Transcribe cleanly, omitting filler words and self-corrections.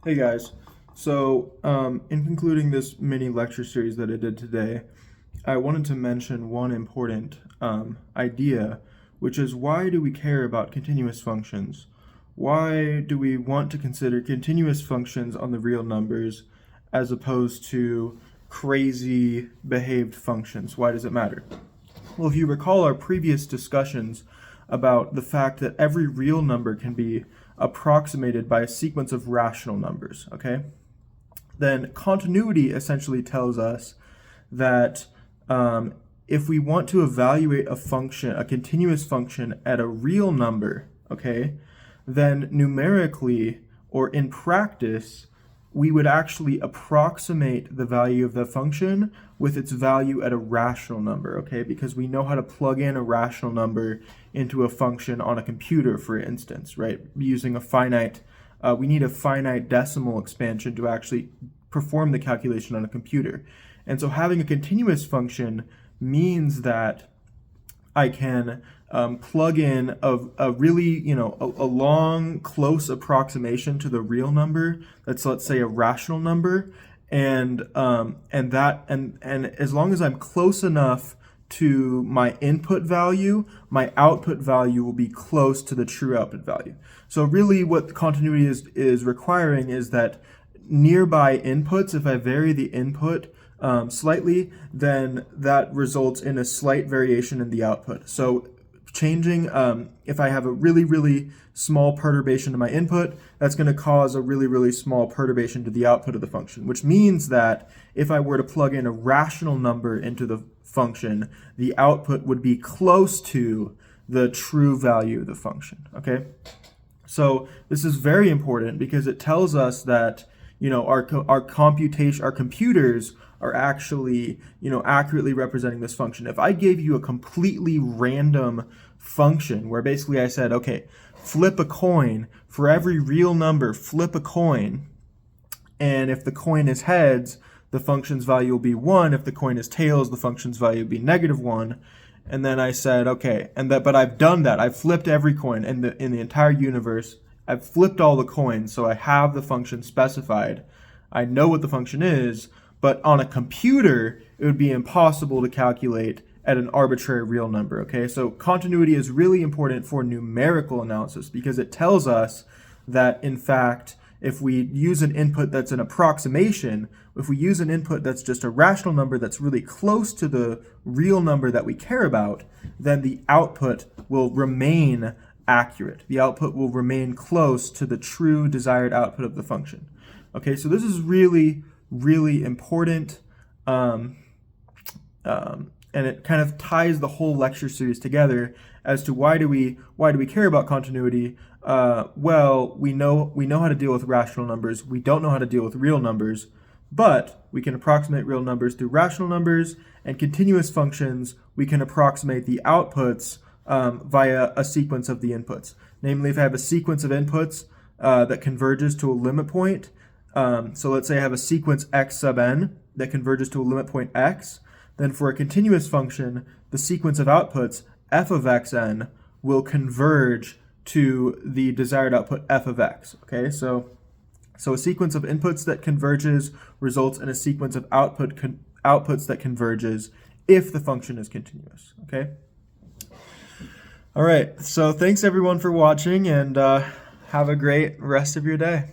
Hey guys, in concluding this mini lecture series that I did today, I wanted to mention one important idea, which is why do we care about continuous functions? Why do we want to consider continuous functions on the real numbers as opposed to crazy behaved functions? Why does it matter? Well, if you recall our previous discussions about the fact that every real number can be approximated by a sequence of rational numbers, okay? Then continuity essentially tells us that if we want to evaluate a function, a continuous function at a real number, okay, then numerically or in practice, we would actually approximate the value of the function with its value at a rational number, okay? Because we know how to plug in a rational number into a function on a computer, for instance, right? Using a finite, we need a finite decimal expansion to actually perform the calculation on a computer. And so having a continuous function means that I can plug in a really, a long, close approximation to the real number. That's, let's say, a rational number, and as long as I'm close enough to my input value, my output value will be close to the true output value. So really, what continuity is requiring is that nearby inputs, if I vary the input slightly, then that results in a slight variation in the output. So changing, if I have a really, really small perturbation to my input, that's going to cause a really, really small perturbation to the output of the function, which means that if I were to plug in a rational number into the function, the output would be close to the true value of the function, okay? So this is very important because it tells us that our computers are actually, accurately representing this function. If I gave you a completely random function where basically I said, okay, flip a coin, for every real number, flip a coin, and if the coin is heads, the function's value will be 1. If the coin is tails, the function's value will be -1. And then I said, okay, but I've done that. I've flipped every coin in the entire universe. I've flipped all the coins, so I have the function specified. I know what the function is, but on a computer, it would be impossible to calculate at an arbitrary real number, okay? So continuity is really important for numerical analysis because it tells us that, in fact, if we use an input that's an approximation, if we use an input that's just a rational number that's really close to the real number that we care about, then the output will remain accurate. The output will remain close to the true desired output of the function. Okay, so this is really, really important, and it kind of ties the whole lecture series together as to why do we care about continuity. Well, we know how to deal with rational numbers. We don't know how to deal with real numbers, but we can approximate real numbers through rational numbers, and continuous functions, we can approximate the outputs via a sequence of the inputs. Namely, if I have a sequence of inputs that converges to a limit point, so let's say I have a sequence x sub n that converges to a limit point x, then for a continuous function, the sequence of outputs f of xn will converge to the desired output f of x. Okay, so a sequence of inputs that converges results in a sequence of outputs that converges if the function is continuous. Okay. All right, so thanks everyone for watching, and have a great rest of your day.